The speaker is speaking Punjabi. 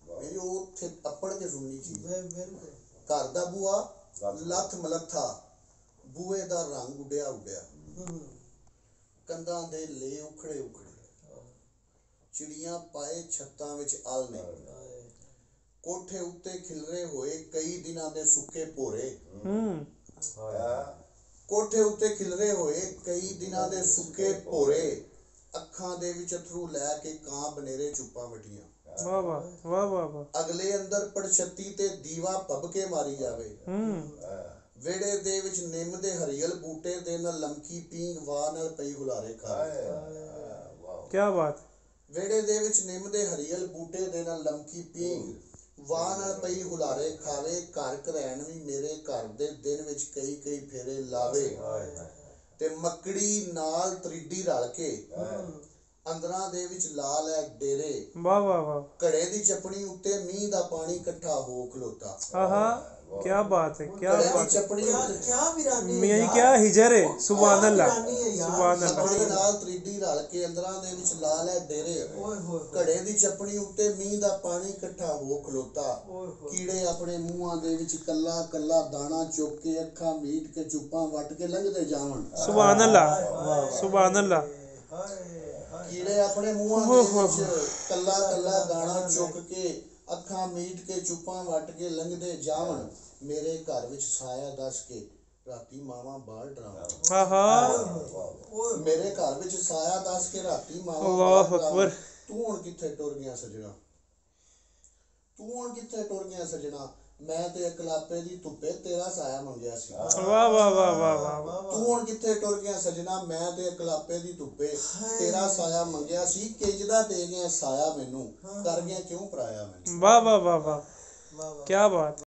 ਮੇਰੀ ਉਹ ਉੱਥੇ ਅੱਪੜ ਕੇ ਸੁਣਨੀ ਚੀਜ਼ ਘਰ ਦਾ ਬੂਆ ਲੱਥ ਮਲੱਥਾ ਬੂਏ ਦਾ ਰੰਗ ਉੱਡਿਆ ਉੱਡਿਆ ਕੰਧਾਂ ਦੇ ਲੇ ਉਖੜੇ ਉਖੜੇ ਚਿੜੀਆਂ ਪਾਏ ਛੱਤਾਂ ਵਿੱਚ ਆਲ ਨੇ ਕੋਠੇ ਉੱਤੇ ਖਿਲਰੇ ਹੋਏ ਕਈ ਦਿਨਾਂ ਦੇ ਸੁੱਕੇ ਭੋਰੇ ਕੋਠੇ ਉੱਤੇ ਖਿਲਰੇ ਹੋਏ ਕਈ ਦਿਨਾਂ ਦੇ ਸੁੱਕੇ ਭੋਰੇ ਅੱਖਾਂ ਦੇ ਵਿੱਚ ਅਥਰੂ ਲੈ ਕੇ ਕਾਂ ਬਨੇਰੇ ਚੁੱਪਾਂ ਵਟੀਆਂ ਵਾਹ ਵਾਹ ਵਾਹ ਵਾਹ ਵਾਹ ਅਗਲੇ ਅੰਦਰ ਪੜਛੱਤੀ ਤੇ ਦੀਵਾ ਭੱਬ ਕੇ ਮਾਰੀ ਜਾਵੇ ਵਿਹੜੇ ਦੇ ਵਿੱਚ ਨਿੰਮ ਦੇ ਹਰੀਅਲ ਬੂਟੇ ਦੇ ਨਾਲ ਲਮਕੀ ਪੀਂਗ ਵਾਹ ਨਾਲ ਪਈ ਹੁਲਾਰੇ ਖਾਵੇ ਕੀ ਬਾਤ ਵਿਹੜੇ ਦੇ ਵਿੱਚ ਨਿੰਮ ਦੇ ਹਰੀਅਲ ਬੂਟੇ ਦੇ ਨਾਲ ਲਮਕੀ ਪੀਂਗ ਵਾਹ ਨਾਲ ਪਈ ਹੁਲਾਰੇ ਖਾਵੇ ਘਰ ਘਰੈਣ ਵੀ ਮੇਰੇ ਘਰ ਦੇ ਦਿਨ ਵਿੱਚ ਕਈ ਕਈ ਫੇਰੇ ਲਾਵੇ ਤੇ ਮੱਕੜੀ ਨਾਲ ਤਰੀਡੀ ਰਲ ਕੇ ਅੰਦਰਾਂ ਦੇ ਵਿੱਚ ਲਾ ਲੈ ਡੇਰੇ ਵਾਹ ਵਾਹ ਵਾਹ ਘੜੇ ਦੀ ਚੱਪਣੀ ਉੱਤੇ ਮੀਂਹ ਦਾ ਪਾਣੀ ਇਕੱਠਾ ਹੋ ਖਲੋਤਾ ਆਹਾ क्या बात है क्या बात है मियां जी क्या हिजर है सुभान अल्लाह सुभान अल्लाह ਨਾਲ ਤਰੀਡੀ ਰਲ ਕੇ ਅੰਦਰਾਂ ਦੇ ਵਿੱਚ ਲਾ ਲੈ ਡੇਰੇ ਘੜੇ ਦੀ ਚੱਪਣੀ ਉੱਤੇ ਮੀਂਹ ਦਾ ਪਾਣੀ ਇਕੱਠਾ ਹੋ ਖਲੋਤਾ ਕੀੜੇ ਆਪਣੇ ਮੂੰਹਾਂ ਦੇ ਵਿੱਚ ਕੱਲਾ ਕੱਲਾ ਦਾਣਾ ਚੁੱਕ ਕੇ ਅੱਖਾਂ ਮੀਟ ਕੇ ਚੁੱਪਾਂ ਵੱਟ ਕੇ ਲੰਘਦੇ ਜਾਵਣ ਸੁਭਾਨ ਅੱਲਾਹ ਸੁਭਾਨ ਅੱਲਾਹ ਕੀੜੇ ਆਪਣੇ ਮੂੰਹਾਂ ਦੇ ਵਿੱਚ ਕੱਲਾ ਕੱਲਾ ਦਾਣਾ ਚੁੱਕ ਕੇ ਅੱਖਾਂ ਮੀਟ ਕੇ ਚੁੱਪਾਂ ਵੱਟ ਕੇ ਲੰਘਦੇ ਜਾਵਣ ਮੇਰੇ ਘਰ ਵਿੱਚ ਸਾਇਆ ਦੱਸ ਕੇ ਰਾਤੀ ਮਾਵਾਂ ਬਾਲ ਡਰਾਵਣ ਆਹਾ ਮੇਰੇ ਘਰ ਵਿੱਚ ਸਾਇਆ ਦੱਸ ਕੇ ਰਾਤੀ ਮਾਵਾਂ ਅੱਲਾਹੁ ਅਕਬਰ ਤੂੰ ਹੁਣ ਕਿੱਥੇ ਟੁਰ ਗਿਆ ਸਜਣਾ ਤੂੰ ਹੁਣ ਕਿੱਥੇ ਟੁਰ ਗਿਆ ਸਜਣਾ ਮੈਂ ਤੇ ਇਕਲਾਪੇ ਦੀ ਧੁੱਪੇ ਤੇਰਾ ਸਾਇਆ ਮੰਗਿਆ ਸੀ ਵਾਹ ਵਾਹ ਵਾਹ ਵਾਹ ਵਾਹ ਤੂੰ ਹੁਣ ਕਿੱਥੇ ਟੁਰ ਗਿਆ ਸਜਣਾ ਮੈਂ ਤੇ ਇਕਲਾਪੇ ਦੀ ਧੁੱਪੇ ਤੇਰਾ ਸਾਇਆ ਮੰਗਿਆ ਸੀ ਕਿੰਜਦਾ ਦੇ ਗਿਆ ਸਾਇਆ ਮੈਨੂੰ ਕਰ ਗਿਆ ਕਿਉਂ ਪਰਾਇਆ ਮੈਨੂੰ ਵਾਹ ਵਾਹ ਵਾਹ ਵਾਹ ਕੀ ਬਾਤ